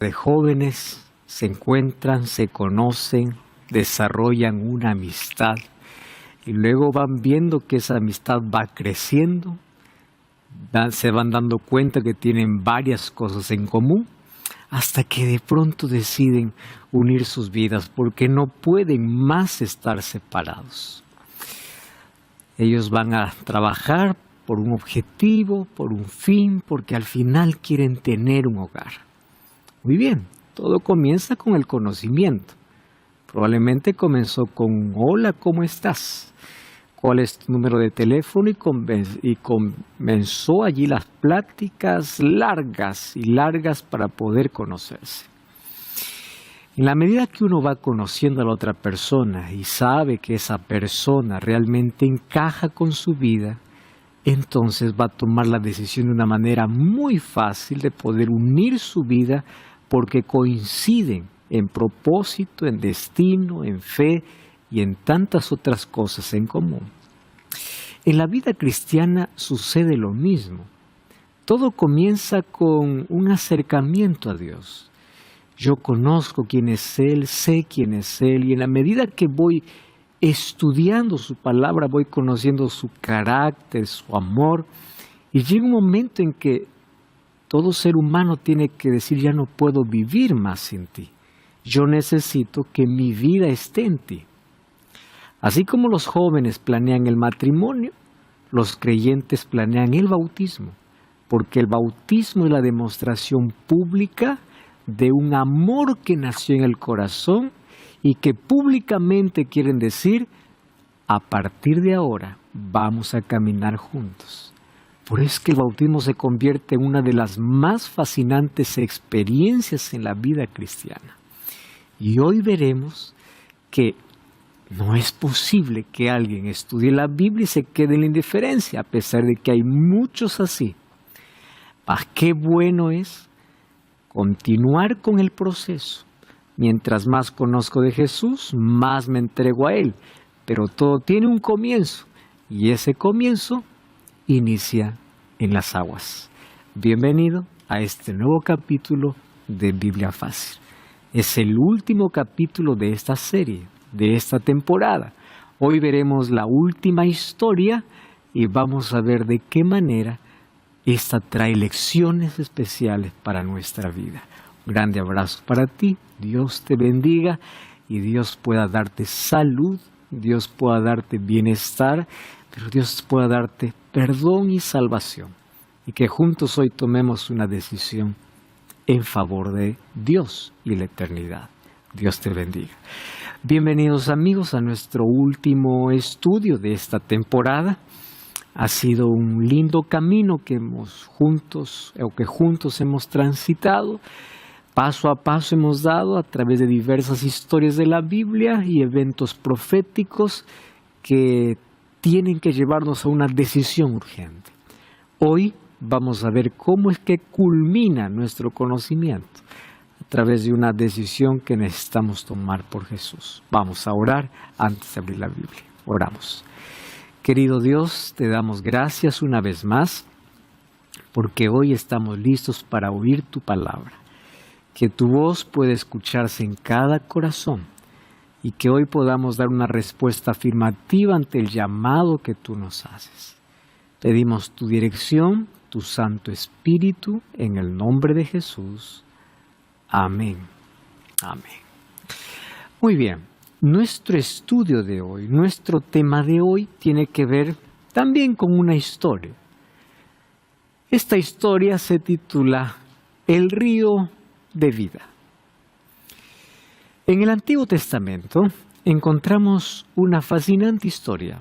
de jóvenes se encuentran, se conocen, desarrollan una amistad y luego van viendo que esa amistad va creciendo, se van dando cuenta que tienen varias cosas en común, hasta que de pronto deciden unir sus vidas porque no pueden más estar separados. Ellos van a trabajar por un objetivo, por un fin, porque al final quieren tener un hogar. Muy bien, todo comienza con el conocimiento. Probablemente comenzó con hola, ¿cómo estás? ¿Cuál es tu número de teléfono? Y comenzó allí las pláticas largas y largas para poder conocerse. En la medida que uno va conociendo a la otra persona y sabe que esa persona realmente encaja con su vida, entonces va a tomar la decisión de una manera muy fácil de poder unir su vida porque coinciden en propósito, en destino, en fe y en tantas otras cosas en común. En la vida cristiana sucede lo mismo. Todo comienza con un acercamiento a Dios. Yo conozco quién es Él, sé quién es Él, y en la medida que voy estudiando su palabra, voy conociendo su carácter, su amor, y llega un momento en que todo ser humano tiene que decir, ya no puedo vivir más sin ti. Yo necesito que mi vida esté en ti. Así como los jóvenes planean el matrimonio, los creyentes planean el bautismo, porque el bautismo es la demostración pública de un amor que nació en el corazón y que públicamente quieren decir, a partir de ahora vamos a caminar juntos. Por eso es que el bautismo se convierte en una de las más fascinantes experiencias en la vida cristiana. Y hoy veremos que no es posible que alguien estudie la Biblia y se quede en la indiferencia, a pesar de que hay muchos así. Qué bueno es continuar con el proceso. Mientras más conozco de Jesús, más me entrego a Él. Pero todo tiene un comienzo, y ese comienzo inicia en las aguas. Bienvenido a este nuevo capítulo de Biblia Fácil. Es el último capítulo de esta serie, de esta temporada. Hoy veremos la última historia y vamos a ver de qué manera esta trae lecciones especiales para nuestra vida. Un grande abrazo para ti, Dios te bendiga y Dios pueda darte salud, Dios pueda darte bienestar, pero Dios pueda darte perdón y salvación. Y que juntos hoy tomemos una decisión en favor de Dios y la eternidad. Dios te bendiga. Bienvenidos amigos a nuestro último estudio de esta temporada. Ha sido un lindo camino que juntos hemos transitado. Paso a paso hemos dado a través de diversas historias de la Biblia y eventos proféticos que tienen que llevarnos a una decisión urgente. Hoy vamos a ver cómo es que culmina nuestro conocimiento a través de una decisión que necesitamos tomar por Jesús. Vamos a orar antes de abrir la Biblia. Oramos. Querido Dios, te damos gracias una vez más porque hoy estamos listos para oír tu palabra. Que tu voz pueda escucharse en cada corazón y que hoy podamos dar una respuesta afirmativa ante el llamado que tú nos haces. Pedimos tu dirección, tu Santo Espíritu, en el nombre de Jesús. Amén. Amén. Muy bien, nuestro estudio de hoy, nuestro tema de hoy tiene que ver también con una historia. Esta historia se titula El río de vida. En el Antiguo Testamento encontramos una fascinante historia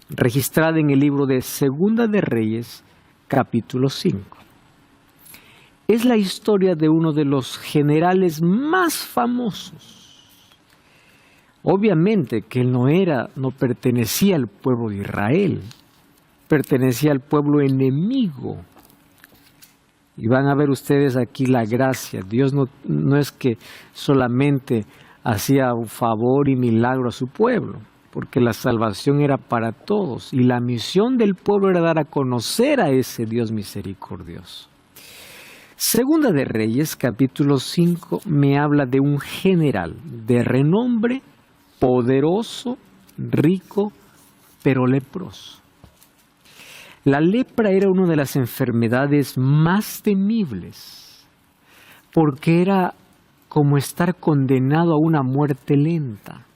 registrada en el libro de Segunda de Reyes, capítulo 5. Es la historia de uno de los generales más famosos. Obviamente que él no pertenecía al pueblo de Israel, pertenecía al pueblo enemigo. Y van a ver ustedes aquí la gracia. Dios no es que solamente hacía un favor y milagro a su pueblo, porque la salvación era para todos y la misión del pueblo era dar a conocer a ese Dios misericordioso. Segunda de Reyes, capítulo 5, me habla de un general de renombre, poderoso, rico, pero leproso. La lepra era una de las enfermedades más temibles, porque era como estar condenado a una muerte lenta.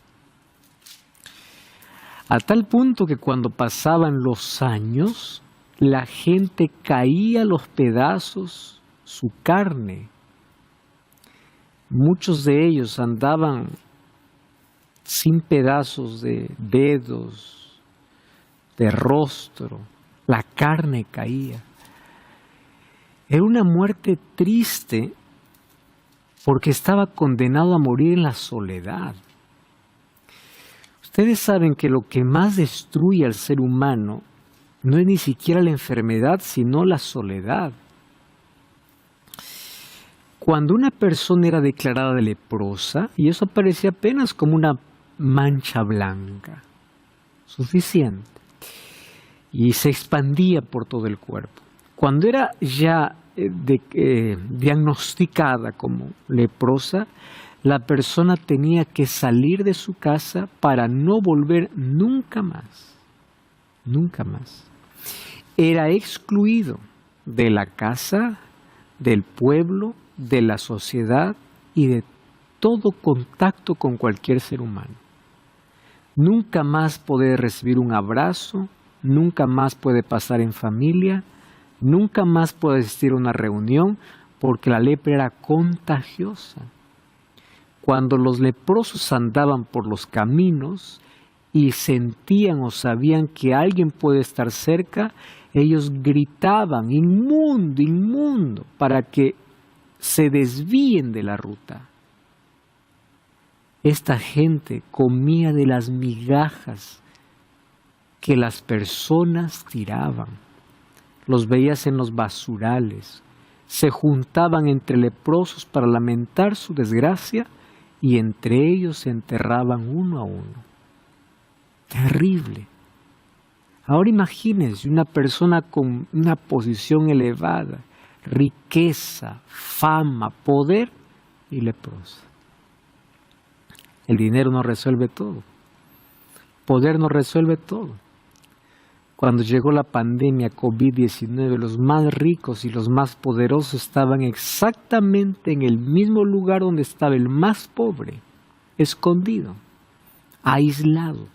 A tal punto que cuando pasaban los años, la gente caía a los pedazos, su carne. Muchos de ellos andaban sin pedazos de dedos, de rostro, la carne caía. Era una muerte triste porque estaba condenado a morir en la soledad. Ustedes saben que lo que más destruye al ser humano no es ni siquiera la enfermedad, sino la soledad. Cuando una persona era declarada leprosa, y eso parecía apenas como una mancha blanca, suficiente, y se expandía por todo el cuerpo. Cuando era ya diagnosticada como leprosa, la persona tenía que salir de su casa para no volver nunca más. Nunca más. Era excluido de la casa, del pueblo, de la sociedad y de todo contacto con cualquier ser humano. Nunca más puede recibir un abrazo, nunca más puede pasar en familia, nunca más puede asistir a una reunión porque la lepra era contagiosa. Cuando los leprosos andaban por los caminos y sentían o sabían que alguien puede estar cerca, ellos gritaban, inmundo, inmundo, para que se desvíen de la ruta. Esta gente comía de las migajas que las personas tiraban. Los veías en los basurales. Se juntaban entre leprosos para lamentar su desgracia y entre ellos se enterraban uno a uno. Terrible. Ahora imagínense una persona con una posición elevada, riqueza, fama, poder y leprosa. El dinero no resuelve todo. Poder no resuelve todo. Cuando llegó la pandemia COVID-19, los más ricos y los más poderosos estaban exactamente en el mismo lugar donde estaba el más pobre, escondido, aislado.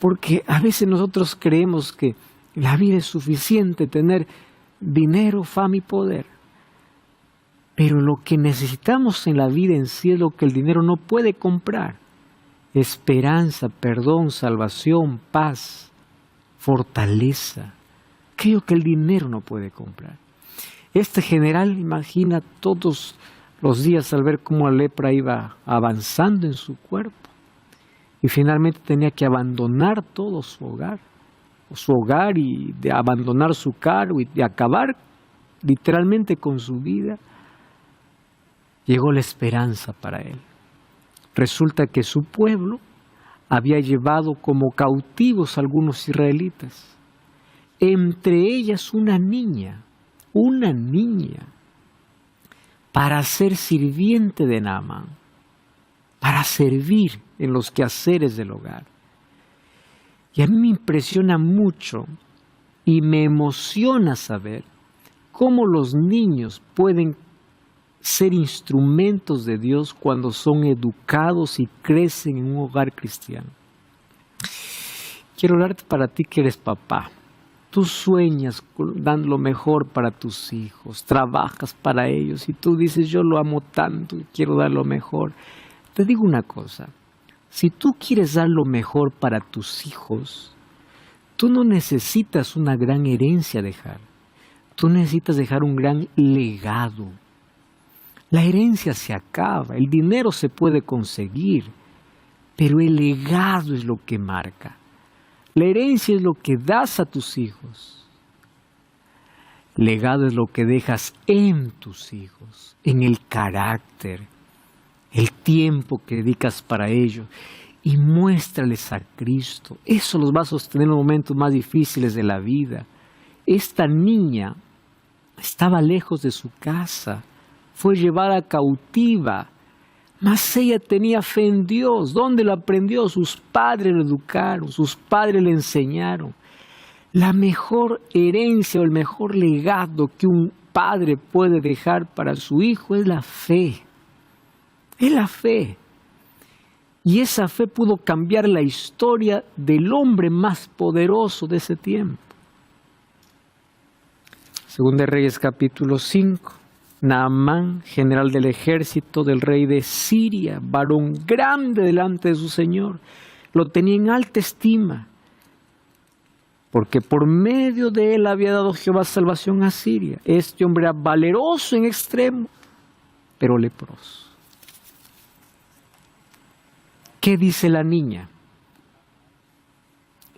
Porque a veces nosotros creemos que la vida es suficiente tener dinero, fama y poder. Pero lo que necesitamos en la vida en sí es lo que el dinero no puede comprar. Esperanza, perdón, salvación, paz, fortaleza. Aquello que el dinero no puede comprar. Este general imagina todos los días al ver cómo la lepra iba avanzando en su cuerpo. Y finalmente tenía que abandonar todo su hogar y de abandonar su cargo y de acabar literalmente con su vida. Llegó la esperanza para él. Resulta que su pueblo había llevado como cautivos a algunos israelitas, entre ellas una niña, para ser sirviente de Naamán, para servir en los quehaceres del hogar. Y a mí me impresiona mucho y me emociona saber cómo los niños pueden ser instrumentos de Dios cuando son educados y crecen en un hogar cristiano. Quiero hablarte para ti que eres papá. Tú sueñas dando lo mejor para tus hijos, trabajas para ellos y tú dices, yo lo amo tanto y quiero dar lo mejor. Te digo una cosa, si tú quieres dar lo mejor para tus hijos, tú no necesitas una gran herencia dejar, tú necesitas dejar un gran legado. La herencia se acaba, el dinero se puede conseguir, pero el legado es lo que marca. La herencia es lo que das a tus hijos. Legado es lo que dejas en tus hijos, en el carácter, el tiempo que dedicas para ello. Y muéstrales a Cristo. Eso los va a sostener en los momentos más difíciles de la vida. Esta niña estaba lejos de su casa, fue llevada cautiva, mas ella tenía fe en Dios. ¿Dónde lo aprendió? Sus padres lo educaron, sus padres le enseñaron. La mejor herencia o el mejor legado que un padre puede dejar para su hijo es la fe. Es la fe. Y esa fe pudo cambiar la historia del hombre más poderoso de ese tiempo. Según de Reyes capítulo 5, Naamán, general del ejército del rey de Siria, varón grande delante de su señor, lo tenía en alta estima, porque por medio de él había dado Jehová salvación a Siria. Este hombre era valeroso en extremo, pero leproso. ¿Qué dice la niña?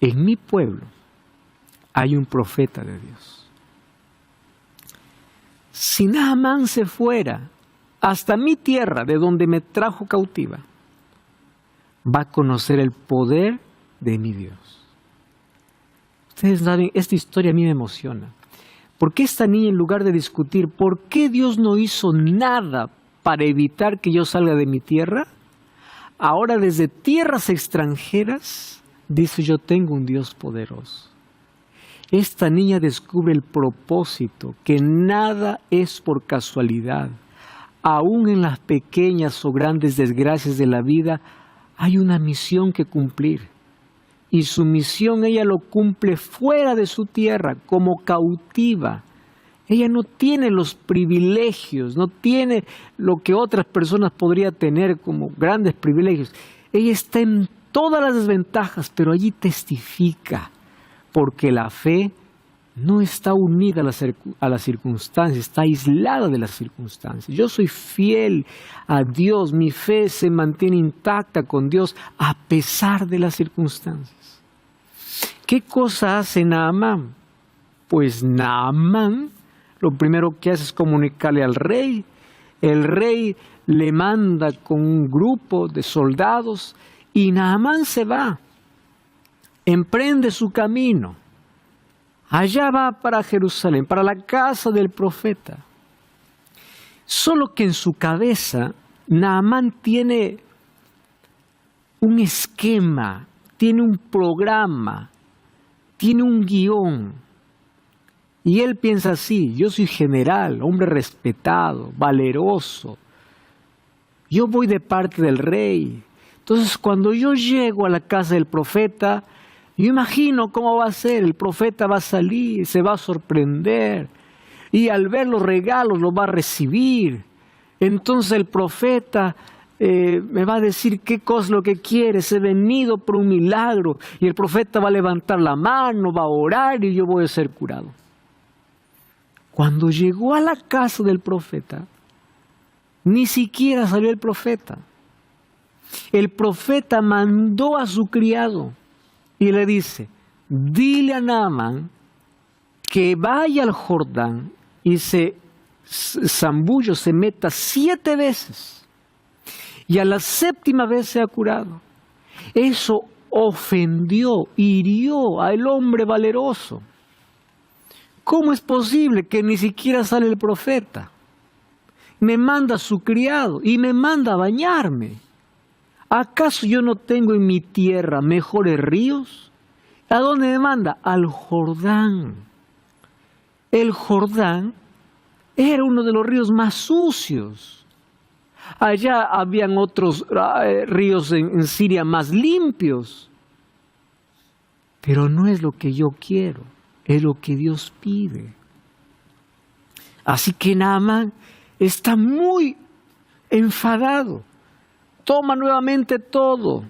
En mi pueblo hay un profeta de Dios. Si Naamán se fuera hasta mi tierra, de donde me trajo cautiva, va a conocer el poder de mi Dios. Ustedes saben, esta historia a mí me emociona. Porque esta niña, en lugar de discutir por qué Dios no hizo nada para evitar que yo salga de mi tierra, ahora desde tierras extranjeras dice: yo tengo un Dios poderoso. Esta niña descubre el propósito, que nada es por casualidad. Aún en las pequeñas o grandes desgracias de la vida hay una misión que cumplir. Y su misión ella lo cumple fuera de su tierra, como cautiva. Ella no tiene los privilegios, no tiene lo que otras personas podrían tener como grandes privilegios. Ella está en todas las desventajas, pero allí testifica. Porque la fe no está unida a las circunstancias, está aislada de las circunstancias. Yo soy fiel a Dios, mi fe se mantiene intacta con Dios a pesar de las circunstancias. ¿Qué cosa hace Naamán? Pues Naamán lo primero que hace es comunicarle al rey. El rey le manda con un grupo de soldados y Naamán se va. Emprende su camino. Allá va para Jerusalén, para la casa del profeta. Solo que en su cabeza Naamán tiene un esquema, tiene un programa, tiene un guión. Y él piensa así: yo soy general, hombre respetado, valeroso. Yo voy de parte del rey. Entonces, cuando yo llego a la casa del profeta, yo imagino cómo va a ser. El profeta va a salir, se va a sorprender. Y al ver los regalos, los va a recibir. Entonces el profeta me va a decir qué cosa es lo que quiere. He venido por un milagro. Y el profeta va a levantar la mano, va a orar y yo voy a ser curado. Cuando llegó a la casa del profeta, ni siquiera salió el profeta. El profeta mandó a su criado y le dice: dile a Naamán que vaya al Jordán y se meta 7 veces. Y a la 7ª vez se ha curado. Eso ofendió, hirió al hombre valeroso. ¿Cómo es posible que ni siquiera sale el profeta? Me manda a su criado y me manda a bañarme. ¿Acaso yo no tengo en mi tierra mejores ríos? ¿A dónde me manda? Al Jordán. El Jordán era uno de los ríos más sucios. Allá habían otros ríos en Siria más limpios. Pero no es lo que yo quiero, es lo que Dios pide. Así que Naamán está muy enfadado. Toma nuevamente todo.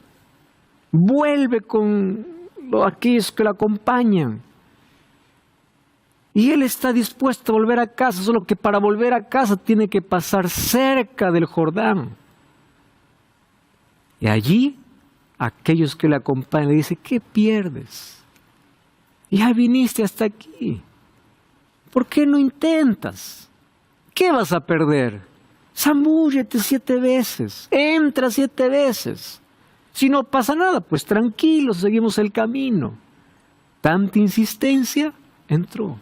Vuelve con aquellos que lo acompañan. Y él está dispuesto a volver a casa, solo que para volver a casa tiene que pasar cerca del Jordán. Y allí, aquellos que le acompañan le dicen: ¿qué pierdes? Ya viniste hasta aquí. ¿Por qué no intentas? ¿Qué vas a perder? Zambúllete 7 veces, entra 7 veces. Si no pasa nada, pues tranquilo, seguimos el camino. Tanta insistencia, entró.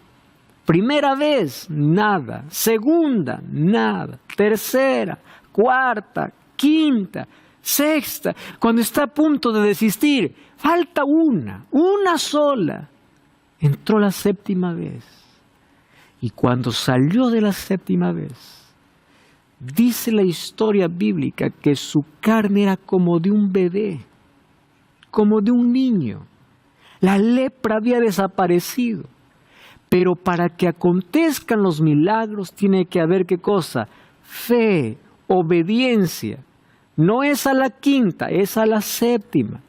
Primera vez, nada. Segunda, nada. Tercera, cuarta, quinta, sexta. Cuando está a punto de desistir, falta una sola. Entró la séptima vez. Y cuando salió de la séptima vez, dice la historia bíblica que su carne era como de un bebé, como de un niño. La lepra había desaparecido. Pero para que acontezcan los milagros tiene que haber, ¿qué cosa? Fe, obediencia. No es a la quinta, es a la séptima.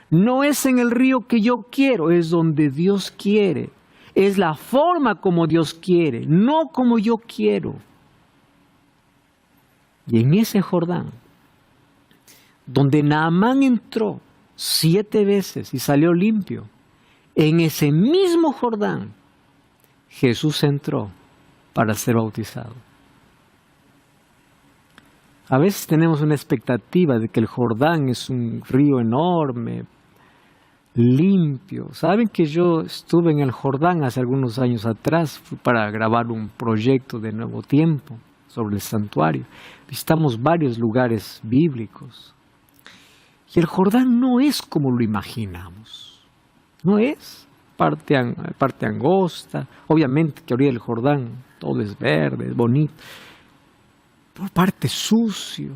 No es en el río que yo quiero, es donde Dios quiere. Es la forma como Dios quiere, no como yo quiero. Y en ese Jordán, donde Naamán entró 7 veces y salió limpio, en ese mismo Jordán, Jesús entró para ser bautizado. A veces tenemos una expectativa de que el Jordán es un río enorme, limpio. Saben que yo estuve en el Jordán hace algunos años atrás, fui para grabar un proyecto de Nuevo Tiempo sobre el santuario. Visitamos varios lugares bíblicos. Y el Jordán no es como lo imaginamos. No es. Parte angosta, obviamente que orilla del Jordán todo es verde, es bonito, por parte sucio.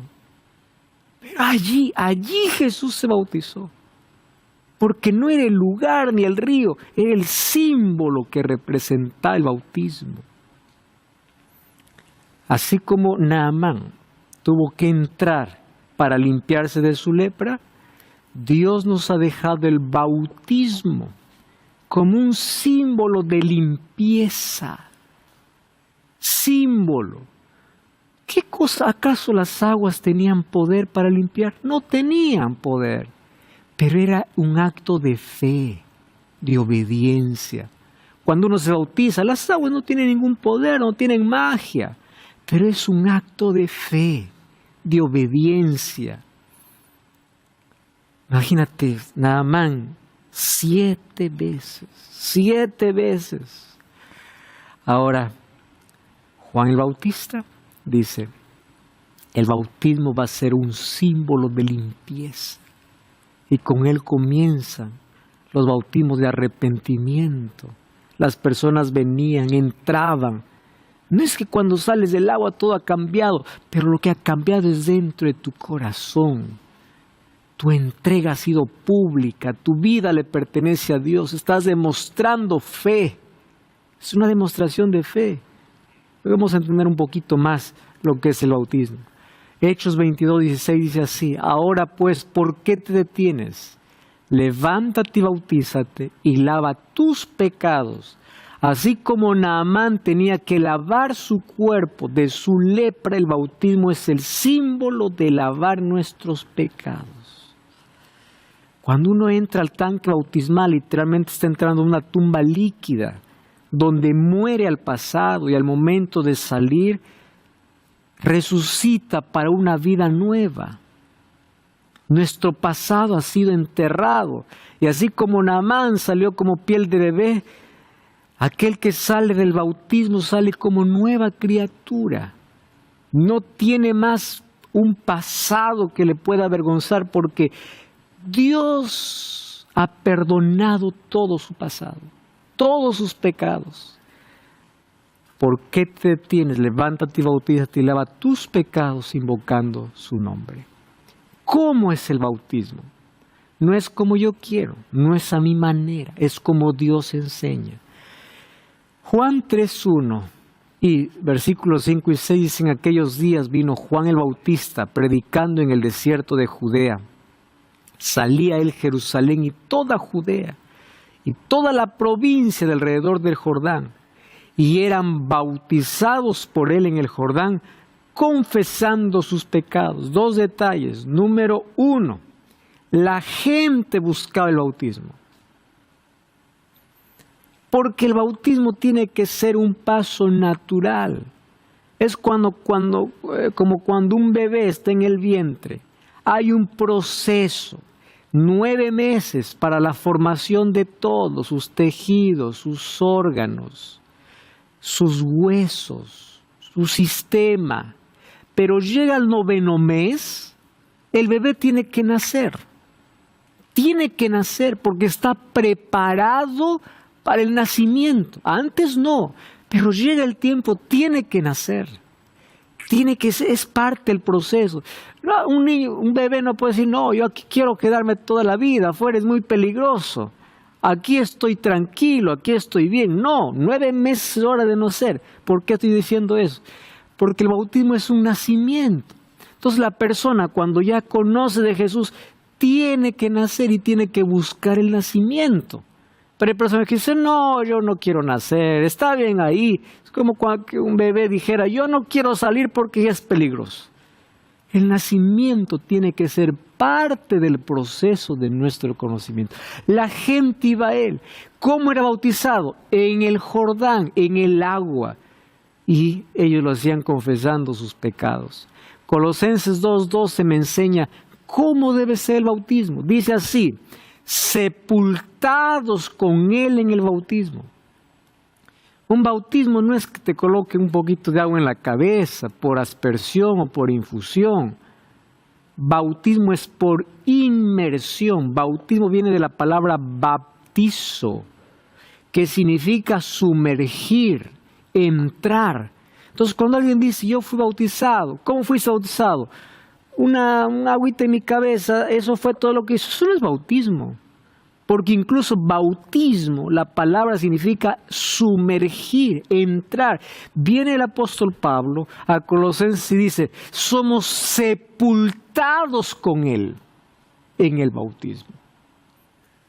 Pero allí Jesús se bautizó, porque no era el lugar ni el río, era el símbolo que representaba el bautismo. Así como Naamán tuvo que entrar para limpiarse de su lepra, Dios nos ha dejado el bautismo como un símbolo de limpieza. Símbolo. ¿Qué cosa? ¿Acaso las aguas tenían poder para limpiar? No tenían poder, pero era un acto de fe, de obediencia. Cuando uno se bautiza, las aguas no tienen ningún poder, no tienen magia, pero es un acto de fe, de obediencia. Imagínate, Naamán, 7 veces, 7 veces. Ahora, Juan el Bautista dice, el bautismo va a ser un símbolo de limpieza. Y con él comienzan los bautismos de arrepentimiento. Las personas venían, entraban. No es que cuando sales del agua todo ha cambiado, pero lo que ha cambiado es dentro de tu corazón. Tu entrega ha sido pública, tu vida le pertenece a Dios, estás demostrando fe. Es una demostración de fe. Vamos a entender un poquito más lo que es el bautismo. Hechos 22:16 dice así, ahora pues, ¿por qué te detienes? Levántate y bautízate y lava tus pecados. Así como Naamán tenía que lavar su cuerpo de su lepra, el bautismo es el símbolo de lavar nuestros pecados. Cuando uno entra al tanque bautismal, literalmente está entrando a una tumba líquida, donde muere al pasado y al momento de salir, resucita para una vida nueva. Nuestro pasado ha sido enterrado, y así como Naamán salió como piel de bebé, aquel que sale del bautismo sale como nueva criatura. No tiene más un pasado que le pueda avergonzar, porque Dios ha perdonado todo su pasado, todos sus pecados. ¿Por qué te detienes? Levántate y bautízate y lava tus pecados invocando su nombre. ¿Cómo es el bautismo? No es como yo quiero, no es a mi manera, es como Dios enseña. Juan 3:1 y versículos 5 y 6 dicen, en aquellos días vino Juan el Bautista predicando en el desierto de Judea. Salía él Jerusalén y toda Judea y toda la provincia de alrededor del Jordán, y eran bautizados por él en el Jordán, confesando sus pecados. 2 detalles. Número 1, la gente buscaba el bautismo. Porque el bautismo tiene que ser un paso natural. Es como cuando un bebé está en el vientre. Hay un proceso, 9 meses para la formación de todos sus tejidos, sus órganos, sus huesos, su sistema. Pero llega el 9º mes, el bebé tiene que nacer. Tiene que nacer porque está preparado para el nacimiento. Antes no, pero llega el tiempo, tiene que nacer. Es parte del proceso. No, un bebé no puede decir, no, yo aquí quiero quedarme toda la vida, afuera es muy peligroso. Aquí estoy tranquilo, aquí estoy bien. No, 9 meses es hora de nacer. ¿Por qué estoy diciendo eso? Porque el bautismo es un nacimiento. Entonces la persona cuando ya conoce de Jesús tiene que nacer y tiene que buscar el nacimiento. Pero hay personas que dicen, no, yo no quiero nacer, está bien ahí. Es como cuando un bebé dijera, yo no quiero salir porque ya es peligroso. El nacimiento tiene que ser parte del proceso de nuestro conocimiento. La gente iba a él. ¿Cómo era bautizado? En el Jordán, en el agua. Y ellos lo hacían confesando sus pecados. Colosenses 2:12 me enseña cómo debe ser el bautismo. Dice así, sepultados con él en el bautismo. Un bautismo no es que te coloque un poquito de agua en la cabeza por aspersión o por infusión. Bautismo es por inmersión. Bautismo viene de la palabra baptizo, que significa sumergir, entrar. Entonces cuando alguien dice, yo fui bautizado, ¿cómo fuiste bautizado? Una agüita en mi cabeza, eso fue todo lo que hizo. Eso no es bautismo. Porque incluso bautismo, la palabra significa sumergir, entrar. Viene el apóstol Pablo a Colosenses y dice, somos sepultados con él en el bautismo.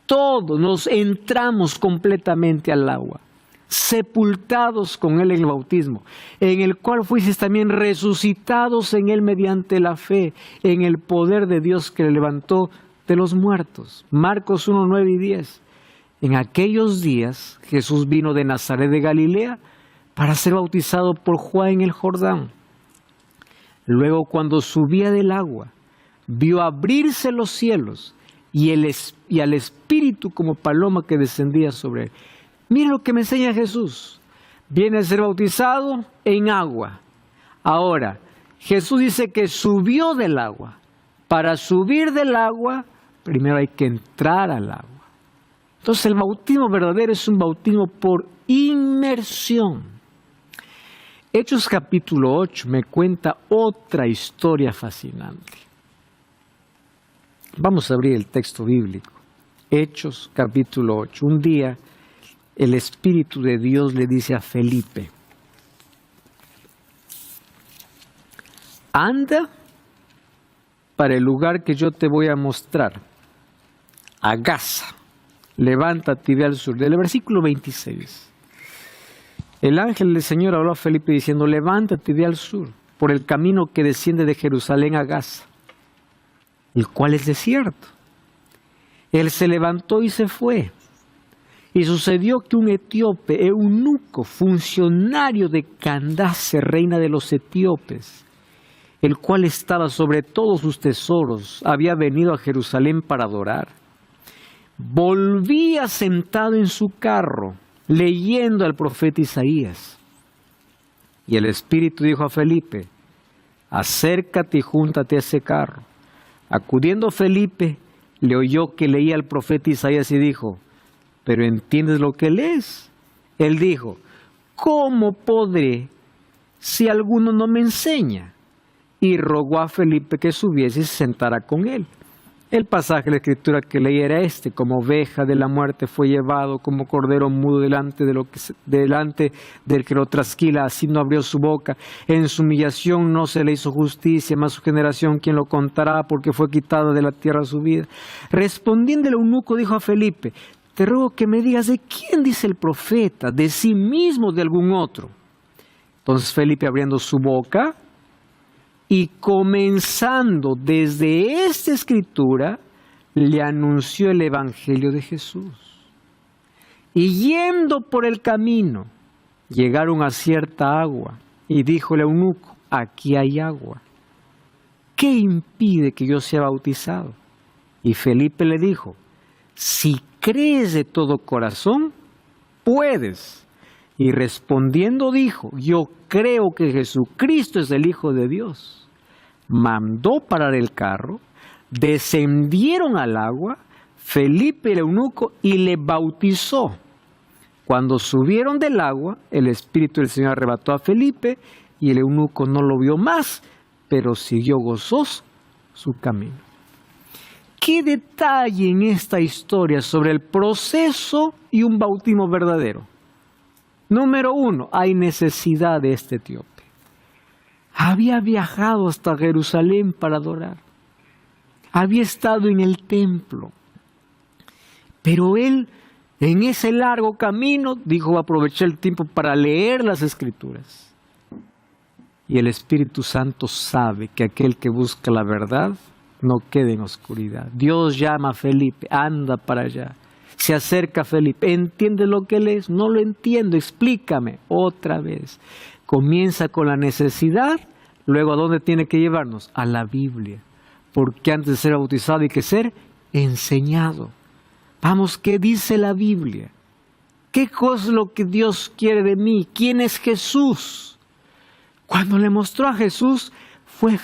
Todos nos entramos completamente al agua, sepultados con él en el bautismo, en el cual fuisteis también resucitados en él mediante la fe, en el poder de Dios que le levantó de los muertos. Marcos 1, 9 y 10. En aquellos días Jesús vino de Nazaret de Galilea para ser bautizado por Juan en el Jordán. Luego cuando subía del agua, vio abrirse los cielos y al Espíritu como paloma que descendía sobre él. Mira lo que me enseña Jesús. Viene a ser bautizado en agua. Ahora, Jesús dice que subió del agua. Para subir del agua, primero hay que entrar al agua. Entonces el bautismo verdadero es un bautismo por inmersión. Hechos capítulo 8 me cuenta otra historia fascinante. Vamos a abrir el texto bíblico. Hechos capítulo 8. Un día el Espíritu de Dios le dice a Felipe, anda para el lugar que yo te voy a mostrar, a Gaza, levántate y ve al sur. Del versículo 26. El ángel del Señor habló a Felipe diciendo, levántate y ve al sur, por el camino que desciende de Jerusalén a Gaza, el cual es desierto. Él se levantó y se fue. Y sucedió que un etíope, eunuco, funcionario de Candace, reina de los etíopes, el cual estaba sobre todos sus tesoros, había venido a Jerusalén para adorar. Volvía sentado en su carro, leyendo al profeta Isaías. Y el Espíritu dijo a Felipe, acércate y júntate a ese carro. Acudiendo Felipe, le oyó que leía al profeta Isaías y dijo, ¿pero entiendes lo que lees? Él dijo, ¿cómo podré si alguno no me enseña? Y rogó a Felipe que subiese y se sentara con él. El pasaje de la Escritura que leí era este, como oveja de la muerte fue llevado, como cordero mudo delante del que lo trasquila, así no abrió su boca. En su humillación no se le hizo justicia, mas su generación, ¿quién lo contará? Porque fue quitado de la tierra su vida. Respondiendo el eunuco dijo a Felipe, te ruego que me digas de quién dice el profeta, de sí mismo o de algún otro. Entonces Felipe, abriendo su boca y comenzando desde esta escritura, le anunció el evangelio de Jesús. Y yendo por el camino, llegaron a cierta agua, y dijo el eunuco, aquí hay agua. ¿Qué impide que yo sea bautizado? Y Felipe le dijo, si crees de todo corazón, puedes. Y respondiendo dijo: yo creo que Jesucristo es el Hijo de Dios. Mandó parar el carro, descendieron al agua, Felipe y el eunuco, y le bautizó. Cuando subieron del agua, el Espíritu del Señor arrebató a Felipe, y el eunuco no lo vio más, pero siguió gozoso su camino. ¿Qué detalle en esta historia sobre el proceso y un bautismo verdadero? Número 1, hay necesidad de este etíope. Había viajado hasta Jerusalén para adorar. Había estado en el templo. Pero él, en ese largo camino, dijo: aproveché el tiempo para leer las Escrituras. Y el Espíritu Santo sabe que aquel que busca la verdad no queda en oscuridad. Dios llama a Felipe: anda para allá. Se acerca a Felipe: ¿entiende lo que lees? No lo entiendo, explícame. Otra vez. Comienza con la necesidad, luego ¿a dónde tiene que llevarnos? A la Biblia. Porque antes de ser bautizado hay que ser enseñado. Vamos, ¿qué dice la Biblia? ¿Qué cosa es lo que Dios quiere de mí? ¿Quién es Jesús? Cuando le mostró a Jesús, fue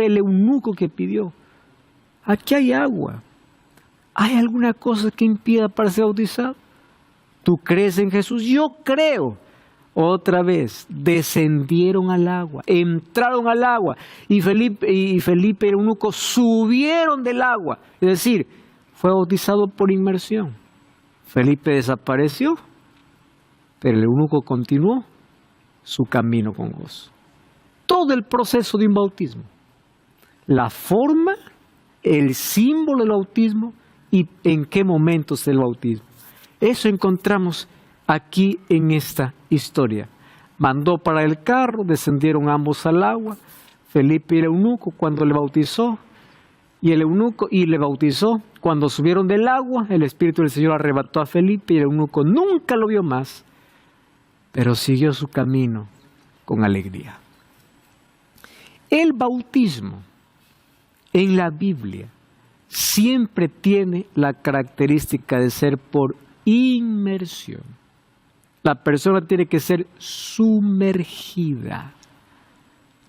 el eunuco que pidió: aquí hay agua. ¿Hay alguna cosa que impida para ser bautizado? ¿Tú crees en Jesús? Yo creo. Otra vez, descendieron al agua, entraron al agua, y Felipe y el eunuco subieron del agua. Es decir, fue bautizado por inmersión. Felipe desapareció, pero el eunuco continuó su camino con gozo. Todo el proceso de un bautismo, la forma, el símbolo del bautismo y en qué momento es el bautismo. Eso encontramos aquí en esta historia. Mandó para el carro, descendieron ambos al agua, Felipe y el eunuco cuando le bautizó, y le bautizó. Cuando subieron del agua, el Espíritu del Señor arrebató a Felipe, y el eunuco nunca lo vio más, pero siguió su camino con alegría. El bautismo en la Biblia siempre tiene la característica de ser por inmersión. La persona tiene que ser sumergida.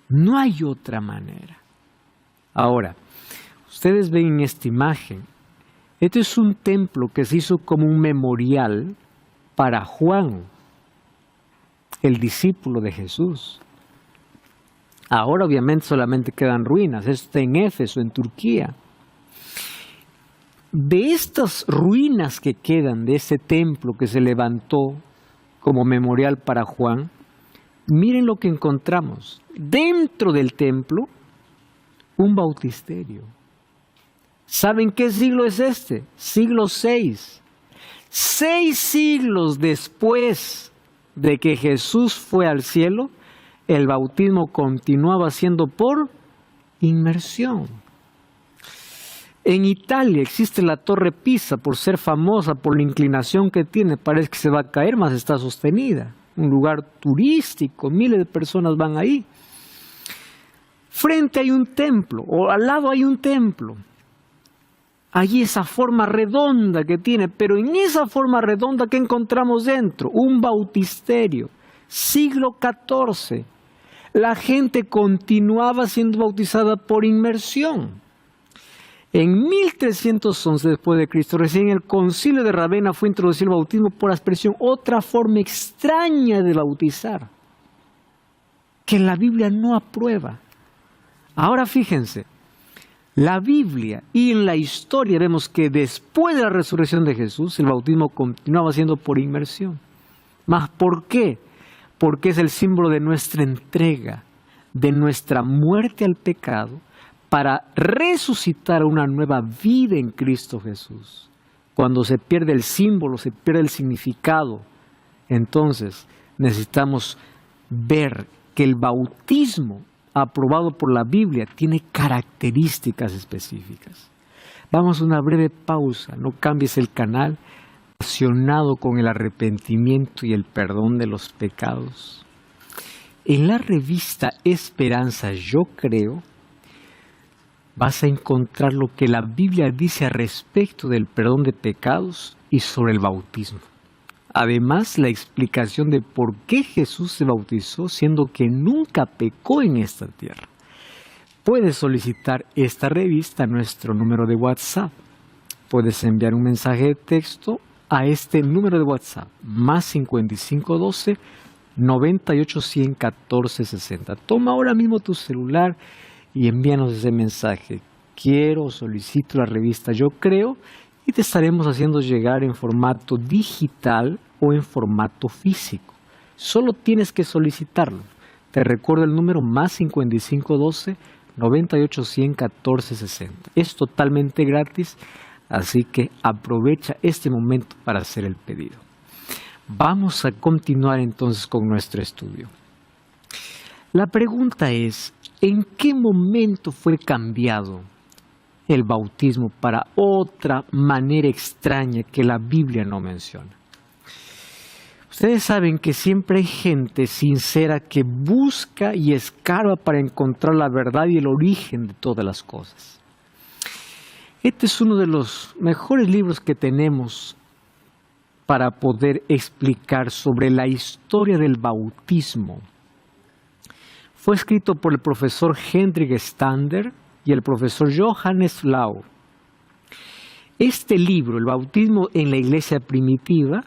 No hay otra manera. Ahora, ustedes ven en esta imagen, este es un templo que se hizo como un memorial para Juan, el discípulo de Jesús. Ahora obviamente solamente quedan ruinas. Esto está en Éfeso, en Turquía. De estas ruinas que quedan de ese templo que se levantó como memorial para Juan, miren lo que encontramos. Dentro del templo, un bautisterio. ¿Saben qué siglo es este? Siglo VI. 6 siglos después de que Jesús fue al cielo, el bautismo continuaba siendo por inmersión. En Italia existe la Torre Pisa por ser famosa por la inclinación que tiene. Parece que se va a caer, mas está sostenida. Un lugar turístico, miles de personas van ahí. Frente hay un templo, o al lado hay un templo. Allí esa forma redonda que tiene, pero en esa forma redonda que encontramos dentro, un bautisterio, siglo XIV. La gente continuaba siendo bautizada por inmersión. En 1311 después de Cristo, recién el concilio de Ravenna fue introducido el bautismo por aspersión, otra forma extraña de bautizar, que la Biblia no aprueba. Ahora fíjense, la Biblia y en la historia vemos que después de la resurrección de Jesús, el bautismo continuaba siendo por inmersión. ¿Mas por qué? Porque es el símbolo de nuestra entrega, de nuestra muerte al pecado, para resucitar una nueva vida en Cristo Jesús. Cuando se pierde el símbolo, se pierde el significado. Entonces necesitamos ver que el bautismo aprobado por la Biblia tiene características específicas. Vamos a una breve pausa, no cambies el canal, relacionado con el arrepentimiento y el perdón de los pecados. En la revista Esperanza, yo creo, vas a encontrar lo que la Biblia dice al respecto del perdón de pecados y sobre el bautismo. Además, la explicación de por qué Jesús se bautizó, siendo que nunca pecó en esta tierra. Puedes solicitar esta revista a nuestro número de WhatsApp. Puedes enviar un mensaje de texto a este número de WhatsApp, más 5512 98 100 14 60. Toma ahora mismo tu celular y envíanos ese mensaje. Quiero, solicito la revista Yo Creo, y te estaremos haciendo llegar en formato digital o en formato físico. Solo tienes que solicitarlo. Te recuerdo el número más 5512 98 100 14 60. Es totalmente gratis, así que aprovecha este momento para hacer el pedido. Vamos a continuar entonces con nuestro estudio. La pregunta es, ¿en qué momento fue cambiado el bautismo para otra manera extraña que la Biblia no menciona? Ustedes saben que siempre hay gente sincera que busca y escarba para encontrar la verdad y el origen de todas las cosas. Este es uno de los mejores libros que tenemos para poder explicar sobre la historia del bautismo. Fue escrito por el profesor Hendrik Stander y el profesor Johannes Flau. Este libro, El bautismo en la iglesia primitiva,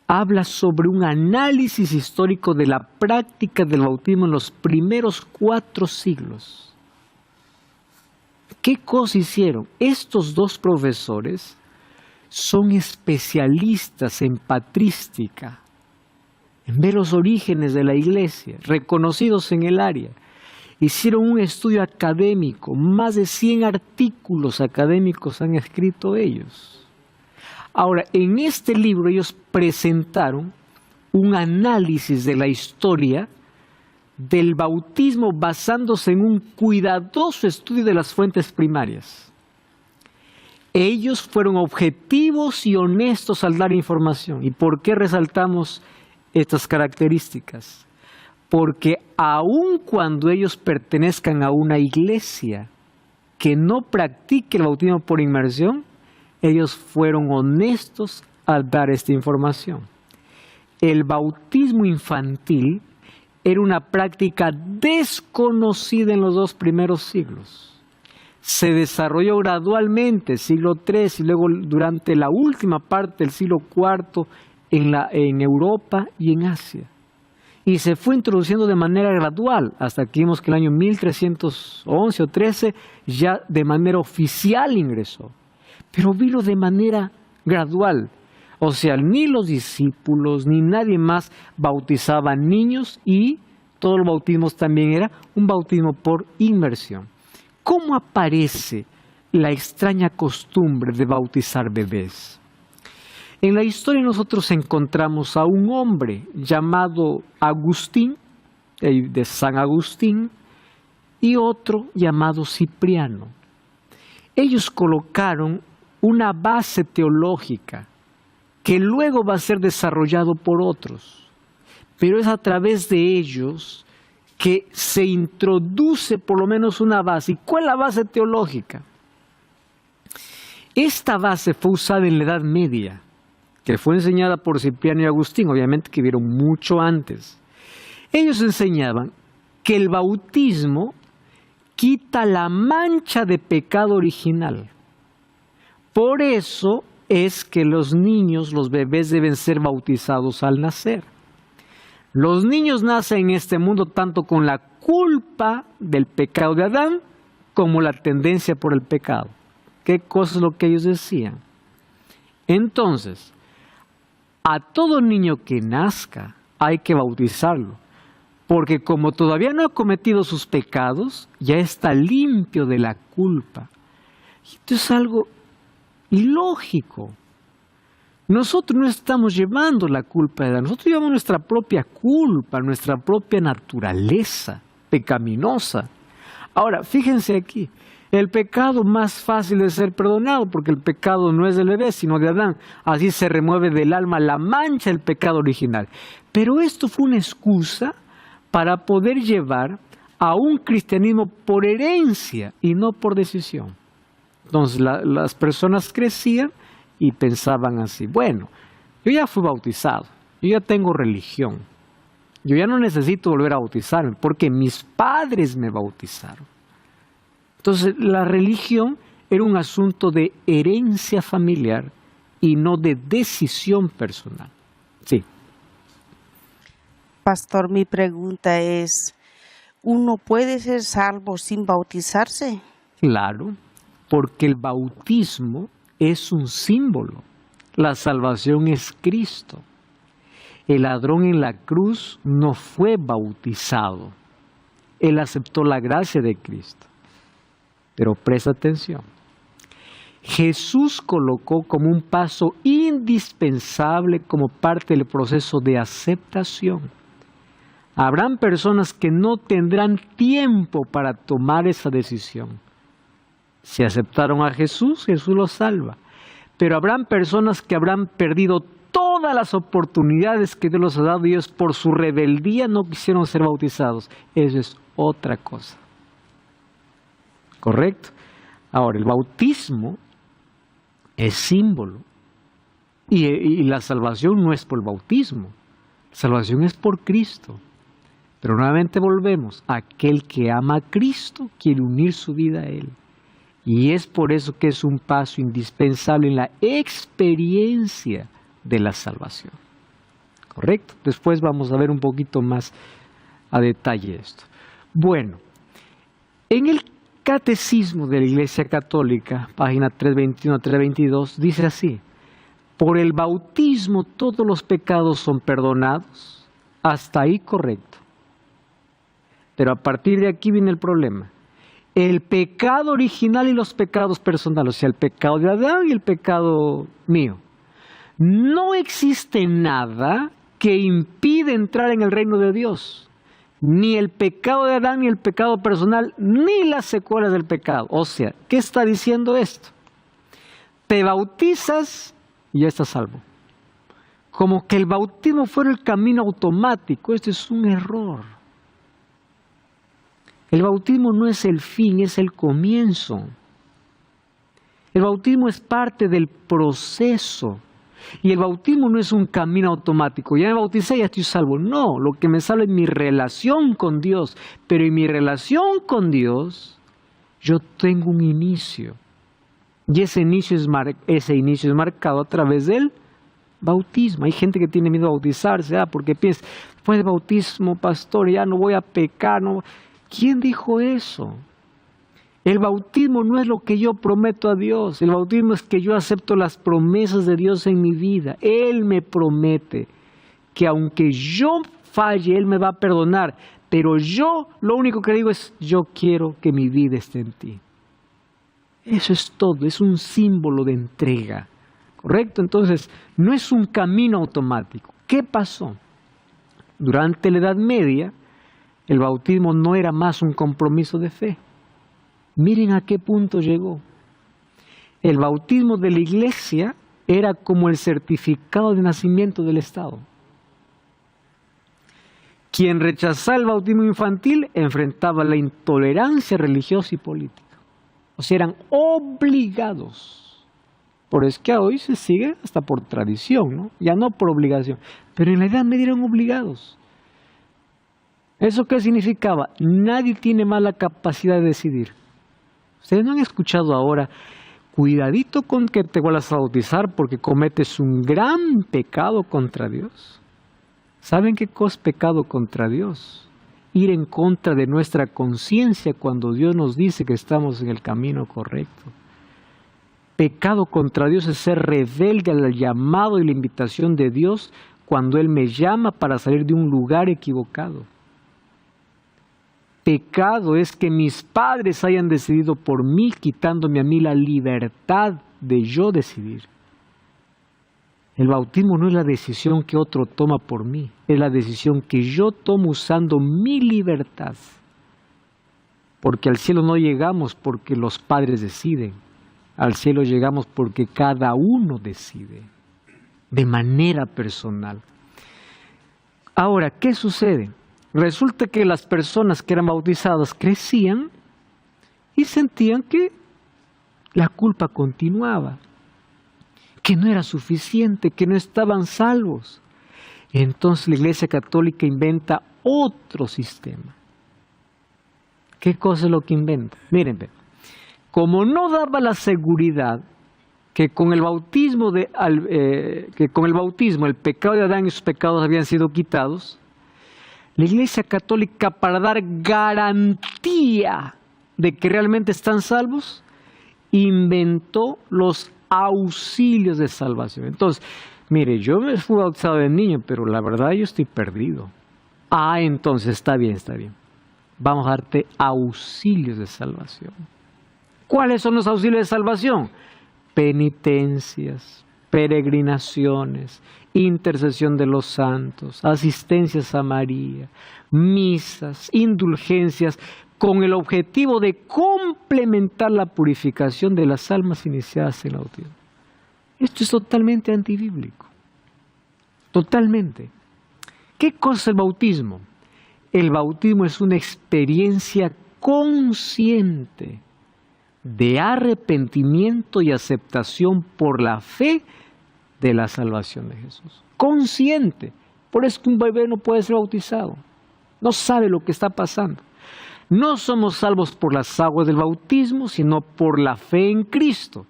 habla sobre un análisis histórico de la práctica del bautismo en los primeros 4 siglos. ¿Qué cosa hicieron? Estos dos profesores son especialistas en patrística, en ver los orígenes de la iglesia, reconocidos en el área. Hicieron un estudio académico, más de 100 artículos académicos han escrito ellos. Ahora, en este libro ellos presentaron un análisis de la historia del bautismo basándose en un cuidadoso estudio de las fuentes primarias. Ellos fueron objetivos y honestos al dar información. ¿Y por qué resaltamos estas características? Porque aun cuando ellos pertenezcan a una iglesia que no practique el bautismo por inmersión, ellos fueron honestos al dar esta información. El bautismo infantil era una práctica desconocida en los 2 primeros siglos. Se desarrolló gradualmente, siglo III, y luego durante la última parte del siglo IV en Europa y en Asia. Y se fue introduciendo de manera gradual, hasta que vimos que el año 1311 o 13 ya de manera oficial ingresó. Pero vino de manera gradual. O sea, ni los discípulos ni nadie más bautizaban niños, y todos los bautismos también era un bautismo por inmersión. ¿Cómo aparece la extraña costumbre de bautizar bebés? En la historia nosotros encontramos a un hombre llamado Agustín, de San Agustín, y otro llamado Cipriano. Ellos colocaron una base teológica que luego va a ser desarrollado por otros, pero es a través de ellos que se introduce por lo menos una base. ¿Y cuál es la base teológica? Esta base fue usada en la Edad Media, que fue enseñada por Cipriano y Agustín, obviamente que vieron mucho antes. Ellos enseñaban que el bautismo quita la mancha de pecado original. Por eso es que los niños, los bebés, deben ser bautizados al nacer. Los niños nacen en este mundo tanto con la culpa del pecado de Adán como la tendencia por el pecado. ¿Qué cosa es lo que ellos decían? Entonces, a todo niño que nazca hay que bautizarlo, porque como todavía no ha cometido sus pecados, ya está limpio de la culpa. Y esto es algo ilógico. Nosotros no estamos llevando la culpa de Adán, nosotros llevamos nuestra propia culpa, nuestra propia naturaleza pecaminosa. Ahora, fíjense aquí, el pecado más fácil de ser perdonado, porque el pecado no es del bebé, sino de Adán. Así se remueve del alma la mancha del pecado original. Pero esto fue una excusa para poder llevar a un cristianismo por herencia y no por decisión. Entonces las personas crecían y pensaban así: bueno, Yo ya fui bautizado, yo ya tengo religión. Yo ya no necesito volver a bautizarme porque mis padres me bautizaron. Entonces, la religión era un asunto de herencia familiar y no de decisión personal. Sí. Pastor, mi pregunta es, ¿uno puede ser salvo sin bautizarse? Claro, porque el bautismo es un símbolo. La salvación es Cristo. El ladrón en la cruz no fue bautizado. Él aceptó la gracia de Cristo. Pero presta atención. Jesús colocó como un paso indispensable como parte del proceso de aceptación. Habrán personas que no tendrán tiempo para tomar esa decisión. Si aceptaron a Jesús, Jesús los salva. Pero habrán personas que habrán perdido todas las oportunidades que Dios les ha dado y ellos por su rebeldía no quisieron ser bautizados. Eso es otra cosa. ¿Correcto? Ahora, el bautismo es símbolo. Y la salvación no es por el bautismo. La salvación es por Cristo. Pero nuevamente volvemos. Aquel que ama a Cristo quiere unir su vida a Él. Y es por eso que es un paso indispensable en la experiencia de la salvación. ¿Correcto? Después vamos a ver un poquito más a detalle esto. Bueno, en el Catecismo de la Iglesia Católica, página 321 a 322, dice así: por el bautismo todos los pecados son perdonados. Hasta ahí correcto. Pero a partir de aquí viene el problema. El pecado original y los pecados personales, o sea, el pecado de Adán y el pecado mío. No existe nada que impide entrar en el reino de Dios. Ni el pecado de Adán, ni el pecado personal, ni las secuelas del pecado. O sea, ¿qué está diciendo esto? Te bautizas y ya estás salvo. Como que el bautismo fuera el camino automático. Esto es un error. El bautismo no es el fin, es el comienzo. El bautismo es parte del proceso. Y el bautismo no es un camino automático. Ya me bauticé, ya estoy salvo. No, lo que me salva es mi relación con Dios. Pero en mi relación con Dios, yo tengo un inicio. Y ese inicio es marcado a través del bautismo. Hay gente que tiene miedo a bautizarse, porque piensa, después del bautismo, pastor, ya no voy a pecar. No. ¿Quién dijo eso? El bautismo no es lo que yo prometo a Dios. El bautismo es que yo acepto las promesas de Dios en mi vida. Él me promete que aunque yo falle, Él me va a perdonar. Pero yo lo único que digo es, yo quiero que mi vida esté en ti. Eso es todo, es un símbolo de entrega. ¿Correcto? Entonces, no es un camino automático. ¿Qué pasó? Durante la Edad Media, el bautismo no era más un compromiso de fe. Miren a qué punto llegó. El bautismo de la iglesia era como el certificado de nacimiento del Estado. Quien rechazaba el bautismo infantil enfrentaba la intolerancia religiosa y política. O sea, eran obligados. Por eso que hoy se sigue hasta por tradición, ¿no? Ya no por obligación. Pero en la Edad Media eran obligados. ¿Eso qué significaba? Nadie tiene más la capacidad de decidir. Ustedes no han escuchado ahora, cuidadito con que te vuelvas a bautizar porque cometes un gran pecado contra Dios. ¿Saben qué cosa es pecado contra Dios? Ir en contra de nuestra conciencia cuando Dios nos dice que estamos en el camino correcto. Pecado contra Dios es ser rebelde al llamado y la invitación de Dios cuando Él me llama para salir de un lugar equivocado. Pecado es que mis padres hayan decidido por mí, quitándome a mí la libertad de yo decidir. El bautismo no es la decisión que otro toma por mí, es la decisión que yo tomo usando mi libertad. Porque al cielo no llegamos porque los padres deciden, al cielo llegamos porque cada uno decide, de manera personal. Ahora, ¿qué sucede? Resulta que las personas que eran bautizadas crecían y sentían que la culpa continuaba. que no era suficiente, que no estaban salvos. Entonces la Iglesia Católica inventa otro sistema. ¿Qué cosa es lo que inventa? Miren, como no daba la seguridad que con el bautismo el pecado de Adán y sus pecados habían sido quitados, la Iglesia Católica, para dar garantía de que realmente están salvos, inventó los auxilios de salvación. Entonces, mire, yo me fui bautizado de niño, pero la verdad yo estoy perdido. Ah, entonces está bien, está bien. Vamos a darte auxilios de salvación. ¿Cuáles son los auxilios de salvación? Penitencias, peregrinaciones, intercesión de los santos, asistencias a María, misas, indulgencias, con el objetivo de complementar la purificación de las almas iniciadas en el bautismo. Esto es totalmente antibíblico. Totalmente. ¿Qué cosa es el bautismo? El bautismo es una experiencia consciente de arrepentimiento y aceptación por la fe de la salvación de Jesús. Consciente. Por eso que un bebé no puede ser bautizado. No sabe lo que está pasando. No somos salvos por las aguas del bautismo, sino por la fe en Cristo.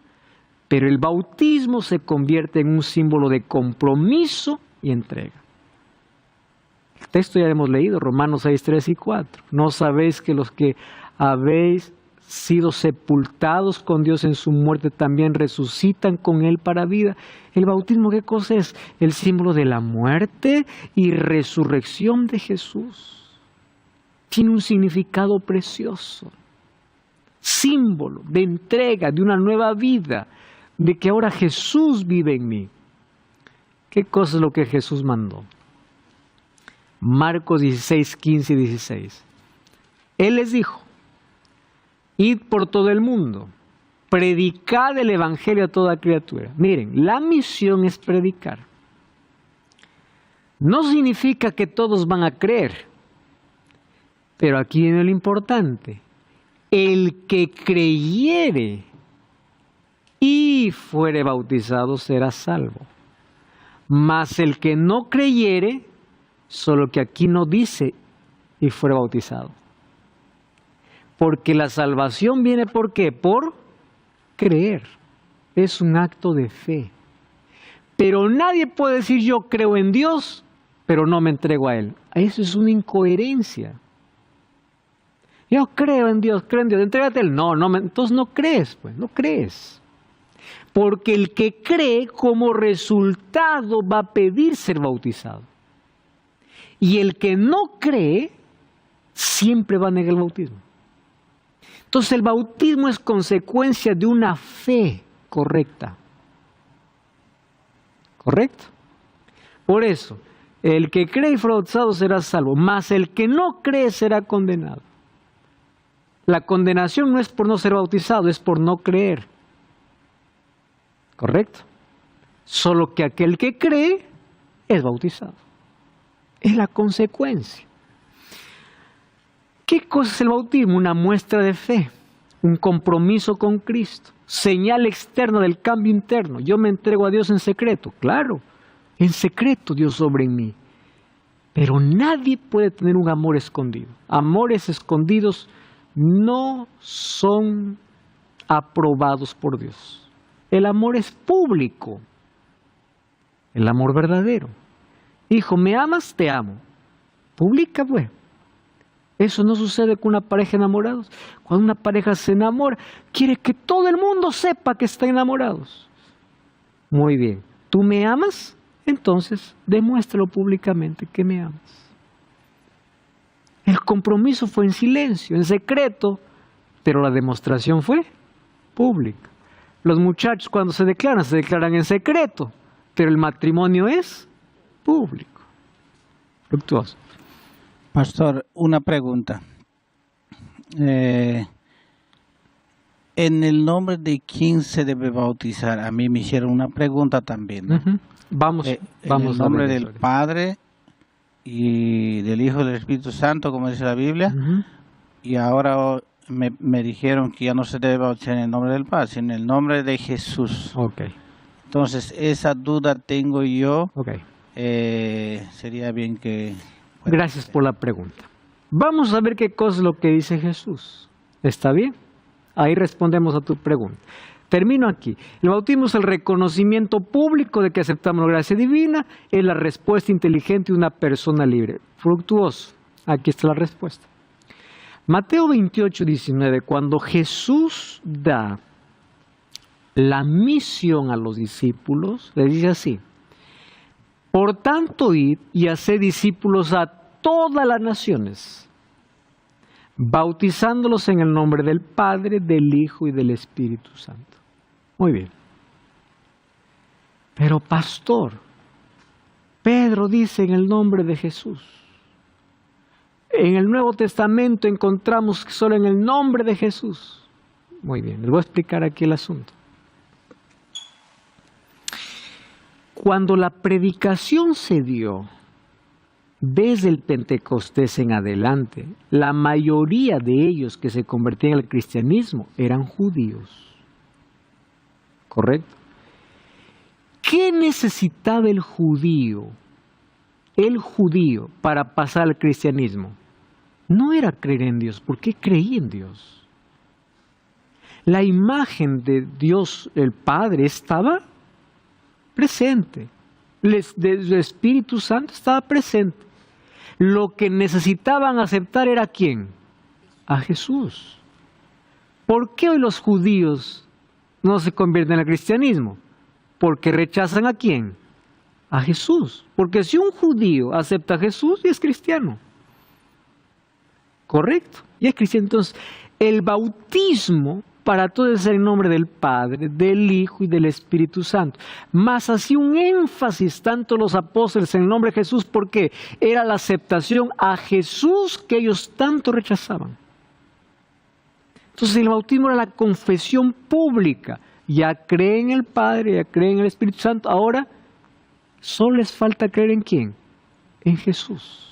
Pero el bautismo se convierte en un símbolo de compromiso y entrega. El texto ya hemos leído, Romanos 6, 3 y 4. ¿No sabéis que los que habéis sido sepultados con Dios en su muerte también resucitan con Él para vida? El bautismo, ¿qué cosa es? El símbolo de la muerte y resurrección de Jesús. Tiene un significado precioso. Símbolo de entrega, de una nueva vida, de que ahora Jesús vive en mí. ¿Qué cosa es lo que Jesús mandó? Marcos 16, 15 y 16. Él les dijo: id por todo el mundo, predicad el evangelio a toda criatura. Miren, la misión es predicar. No significa que todos van a creer, pero aquí viene lo importante. El que creyere y fuere bautizado será salvo. Mas el que no creyere, solo que aquí no dice y fuere bautizado. Porque la salvación viene ¿por qué? Por creer. Es un acto de fe. Pero nadie puede decir yo creo en Dios, pero no me entrego a Él. Eso es una incoherencia. Yo creo en Dios, entrégate a Él. No, entonces no crees, pues, no crees. Porque el que cree como resultado va a pedir ser bautizado. Y el que no cree siempre va a negar el bautismo. Entonces el bautismo es consecuencia de una fe correcta. ¿Correcto? Por eso, el que cree y fue bautizado será salvo, mas el que no cree será condenado. La condenación no es por no ser bautizado, es por no creer. ¿Correcto? Solo que aquel que cree es bautizado. Es la consecuencia. ¿Qué cosa es el bautismo? Una muestra de fe, un compromiso con Cristo, señal externa del cambio interno. Yo me entrego a Dios en secreto, claro, en secreto Dios obra en mí. Pero nadie puede tener un amor escondido. Amores escondidos no son aprobados por Dios. El amor es público, el amor verdadero. Hijo, ¿me amas? Te amo. Publica, pues. Eso no sucede con una pareja enamorados. Cuando una pareja se enamora, quiere que todo el mundo sepa que están enamorados. Muy bien. ¿Tú me amas? Entonces, demuéstralo públicamente que me amas. El compromiso fue en silencio, en secreto, pero la demostración fue pública. Los muchachos cuando se declaran en secreto, pero el matrimonio es público. Fructuoso. Pastor, una pregunta. En el nombre de quién se debe bautizar? A mí me hicieron una pregunta también, ¿no? Vamos en el nombre del Padre y del Hijo y del Espíritu Santo, como dice la Biblia. Y ahora me dijeron que ya no se debe bautizar en el nombre del Padre, sino en el nombre de Jesús. Ok. Entonces, esa duda tengo yo. Ok. Sería bien que... Gracias por la pregunta. Vamos a ver qué cosa es lo que dice Jesús. ¿Está bien? Ahí respondemos a tu pregunta. Termino aquí. El bautismo es el reconocimiento público de que aceptamos la gracia divina, es la respuesta inteligente de una persona libre. Fructuoso. Aquí está la respuesta. Mateo 28, 19, cuando Jesús da la misión a los discípulos, le dice así: por tanto, id y haced discípulos a todas las naciones, bautizándolos en el nombre del Padre, del Hijo y del Espíritu Santo. Muy bien. Pero pastor, Pedro dice en el nombre de Jesús. En el Nuevo Testamento encontramos que solo en el nombre de Jesús. Muy bien, les voy a explicar aquí el asunto. Cuando la predicación se dio, desde el Pentecostés en adelante, la mayoría de ellos que se convertían al cristianismo eran judíos. ¿Correcto? ¿Qué necesitaba el judío para pasar al cristianismo? No era creer en Dios, porque creía en Dios. La imagen de Dios, el Padre, estaba presente. El Espíritu Santo estaba presente. Lo que necesitaban aceptar era ¿quién? A Jesús. ¿Por qué hoy los judíos no se convierten al cristianismo? Porque rechazan ¿a quién? A Jesús. Porque si un judío acepta a Jesús, ya es cristiano. Correcto, ya es cristiano. Entonces, el bautismo para todos es en nombre del Padre, del Hijo y del Espíritu Santo. Más así un énfasis tanto los apóstoles en el nombre de Jesús, porque era la aceptación a Jesús que ellos tanto rechazaban. Entonces el bautismo era la confesión pública. Ya creen en el Padre, ya creen en el Espíritu Santo. Ahora solo les falta creer ¿en quién? En Jesús.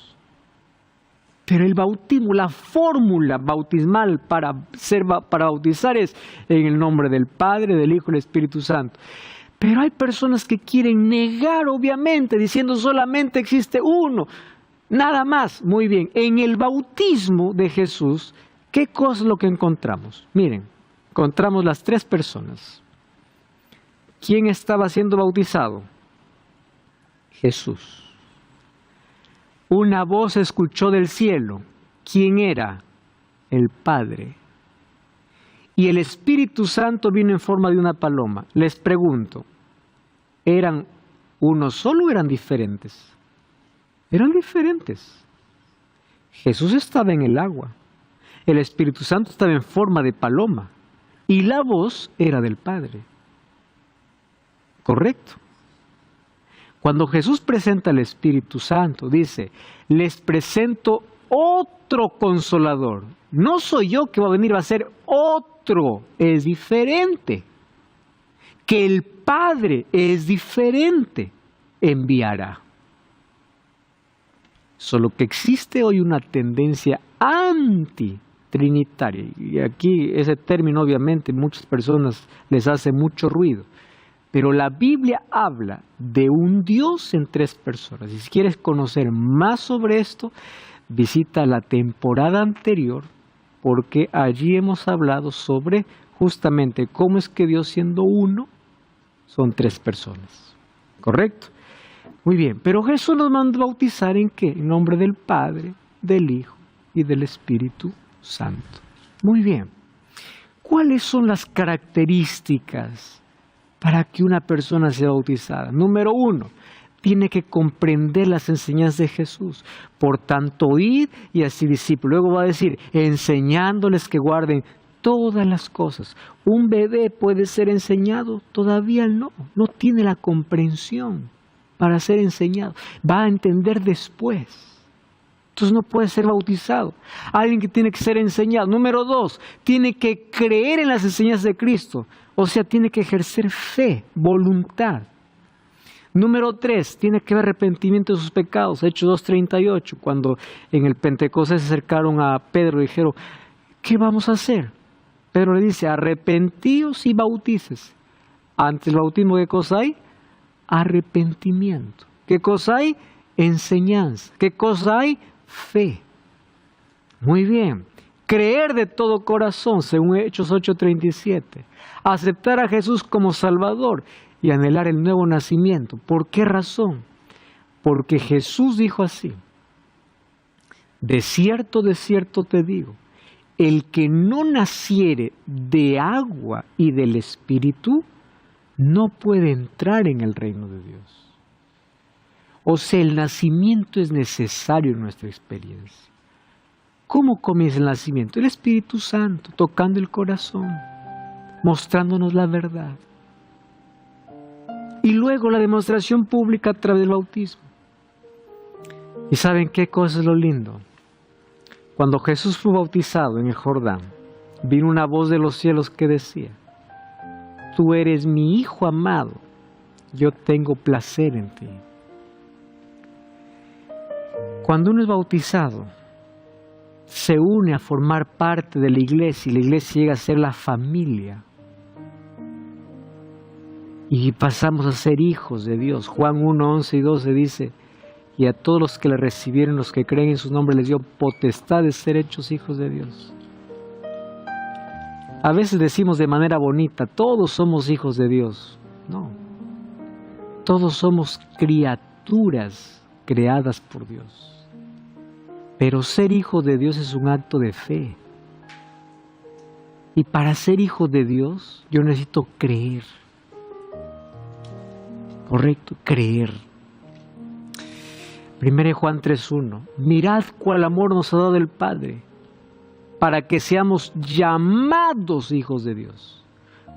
Pero el bautismo, la fórmula bautismal para bautizar es en el nombre del Padre, del Hijo y del Espíritu Santo. Pero hay personas que quieren negar, obviamente, diciendo solamente existe uno, nada más. Muy bien, en el bautismo de Jesús, ¿qué cosa es lo que encontramos? Miren, encontramos las tres personas. ¿Quién estaba siendo bautizado? Jesús. Una voz se escuchó del cielo. ¿Quién era? El Padre. Y el Espíritu Santo vino en forma de una paloma. Les pregunto, ¿eran uno solo o eran diferentes? Eran diferentes. Jesús estaba en el agua. El Espíritu Santo estaba en forma de paloma. Y la voz era del Padre. ¿Correcto? Cuando Jesús presenta al Espíritu Santo, dice, les presento otro consolador. No soy yo que va a venir, va a ser otro. Es diferente. Que el Padre es diferente, enviará. Solo que existe hoy una tendencia antitrinitaria. Y aquí ese término obviamente muchas personas les hace mucho ruido. Pero la Biblia habla de un Dios en tres personas. Y si quieres conocer más sobre esto, visita la temporada anterior, porque allí hemos hablado sobre justamente cómo es que Dios, siendo uno, son tres personas. ¿Correcto? Muy bien, pero Jesús nos mandó bautizar ¿en qué? En nombre del Padre, del Hijo y del Espíritu Santo. Muy bien. ¿Cuáles son las características para que una persona sea bautizada? Número uno, tiene que comprender las enseñanzas de Jesús. Por tanto, id y así discípulos. Luego va a decir, enseñándoles que guarden todas las cosas. Un bebé puede ser enseñado, todavía no tiene la comprensión para ser enseñado. Va a entender después. Entonces no puede ser bautizado. Alguien que tiene que ser enseñado. Número dos, tiene que creer en las enseñanzas de Cristo. O sea, tiene que ejercer fe, voluntad. Número tres, tiene que haber arrepentimiento de sus pecados. Hechos 2:38, cuando en el Pentecostés se acercaron a Pedro y dijeron, ¿qué vamos a hacer? Pedro le dice, arrepentíos y bautices Antes del bautismo, ¿qué cosa hay? Arrepentimiento. ¿Qué cosa hay? Enseñanza. ¿Qué cosa hay? Fe. Muy bien. Creer de todo corazón, según Hechos 8:37. Aceptar a Jesús como Salvador y anhelar el nuevo nacimiento. ¿Por qué razón? Porque Jesús dijo así: de cierto te digo, el que no naciere de agua y del Espíritu, no puede entrar en el reino de Dios. O sea, el nacimiento es necesario en nuestra experiencia. ¿Cómo comienza el nacimiento? El Espíritu Santo, tocando el corazón, mostrándonos la verdad. Y luego la demostración pública a través del bautismo. ¿Y saben qué cosa es lo lindo? Cuando Jesús fue bautizado en el Jordán, vino una voz de los cielos que decía: tú eres mi Hijo amado, yo tengo placer en ti. Cuando uno es bautizado, se une a formar parte de la iglesia y la iglesia llega a ser la familia. Y pasamos a ser hijos de Dios. Juan 1:11 y 12 dice: y a todos los que le recibieron, los que creen en su nombre, les dio potestad de ser hechos hijos de Dios. A veces decimos de manera bonita, todos somos hijos de Dios. No. Todos somos criaturas creadas por Dios. Pero ser hijo de Dios es un acto de fe. Y para ser hijo de Dios, yo necesito creer. Correcto, creer. 1 Juan 3:1. Mirad cuál amor nos ha dado el Padre, para que seamos llamados hijos de Dios,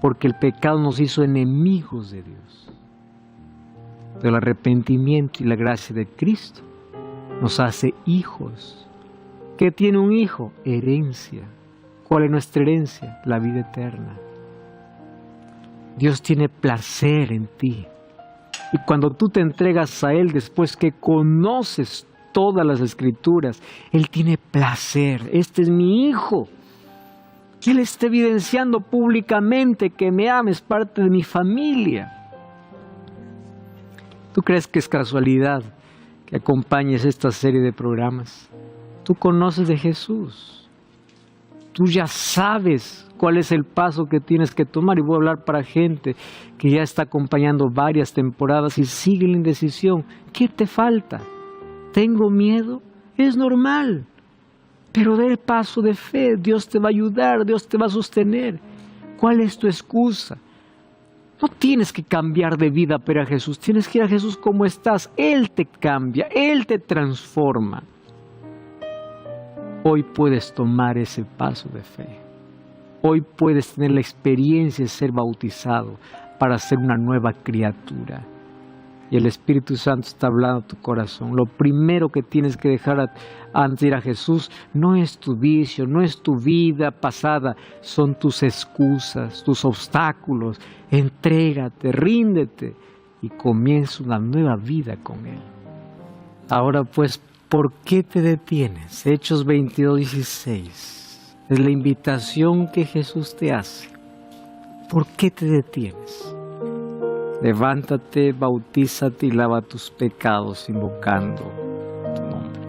porque el pecado nos hizo enemigos de Dios. Pero el arrepentimiento y la gracia de Cristo nos hace hijos. ¿Qué tiene un hijo? Herencia. ¿Cuál es nuestra herencia? La vida eterna. Dios tiene placer en ti. Y cuando tú te entregas a Él, después que conoces todas las Escrituras, Él tiene placer. Este es mi hijo. Que Él esté evidenciando públicamente que me ama, es parte de mi familia. ¿Tú crees que es casualidad que acompañes esta serie de programas? Tú conoces de Jesús. Tú ya sabes cuál es el paso que tienes que tomar. Y voy a hablar para gente que ya está acompañando varias temporadas y sigue la indecisión. ¿Qué te falta? ¿Tengo miedo? Es normal. Pero dé el paso de fe. Dios te va a ayudar, Dios te va a sostener. ¿Cuál es tu excusa? No tienes que cambiar de vida para ir a Jesús. Tienes que ir a Jesús como estás. Él te cambia, Él te transforma. Hoy puedes tomar ese paso de fe. Hoy puedes tener la experiencia de ser bautizado para ser una nueva criatura. Y el Espíritu Santo está hablando a tu corazón. Lo primero que tienes que dejar antes de ir a Jesús no es tu vicio, no es tu vida pasada, son tus excusas, tus obstáculos. Entrégate, ríndete y comienza una nueva vida con Él. Ahora pues, ¿por qué te detienes? Hechos 22:16. Es la invitación que Jesús te hace. ¿Por qué te detienes? Levántate, bautízate y lava tus pecados invocando tu nombre.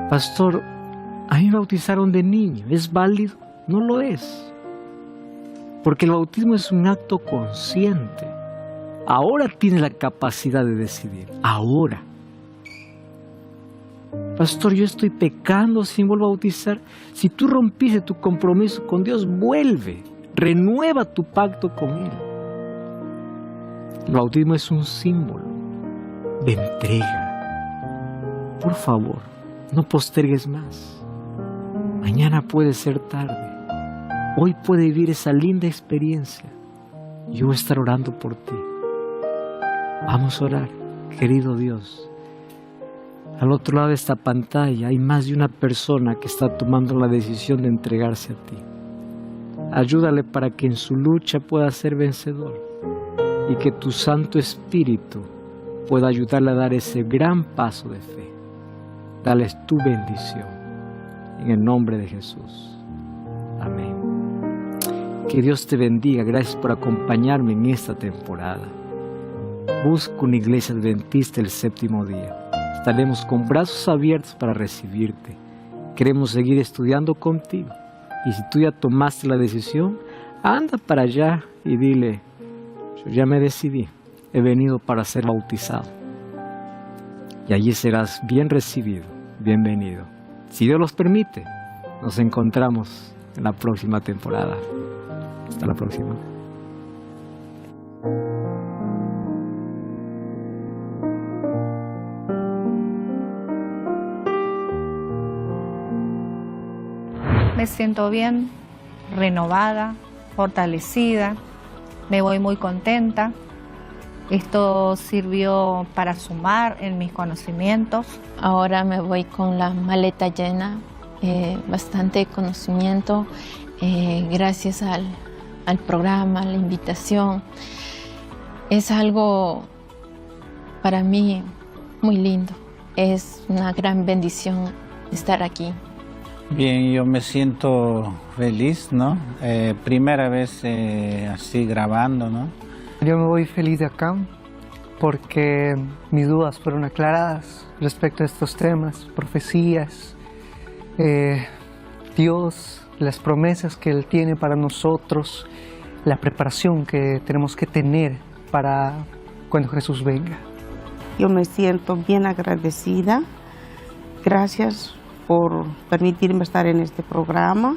Pastor, a mí me bautizaron de niño. ¿Es válido? No lo es. Porque el bautismo es un acto consciente. Ahora tienes la capacidad de decidir. Ahora. Pastor, yo estoy pecando si me vuelvo a bautizar. Si tú rompiste tu compromiso con Dios, vuelve. Renueva tu pacto con Él. El bautismo es un símbolo de entrega. Por favor, no postergues más. Mañana puede ser tarde. Hoy puede vivir esa linda experiencia. Yo voy a estar orando por ti. Vamos a orar, querido Dios. Al otro lado de esta pantalla hay más de una persona que está tomando la decisión de entregarse a ti. Ayúdale para que en su lucha pueda ser vencedor y que tu Santo Espíritu pueda ayudarle a dar ese gran paso de fe. Dales tu bendición en el nombre de Jesús. Amén. Que Dios te bendiga. Gracias por acompañarme en esta temporada. Busca una iglesia adventista el séptimo día. Estaremos con brazos abiertos para recibirte. Queremos seguir estudiando contigo. Y si tú ya tomaste la decisión, anda para allá y dile, yo ya me decidí, he venido para ser bautizado. Y allí serás bien recibido, bienvenido. Si Dios los permite, nos encontramos en la próxima temporada. Hasta la próxima. Me siento bien, renovada, fortalecida, me voy muy contenta. Esto sirvió para sumar en mis conocimientos. Ahora me voy con la maleta llena, bastante conocimiento, gracias al programa, a la invitación. Es algo para mí muy lindo, es una gran bendición estar aquí. Bien, yo me siento feliz, ¿no? Primera vez así grabando, ¿no? Yo me voy feliz de acá porque mis dudas fueron aclaradas respecto a estos temas, profecías, Dios, las promesas que Él tiene para nosotros, la preparación que tenemos que tener para cuando Jesús venga. Yo me siento bien agradecida. Gracias por permitirme estar en este programa.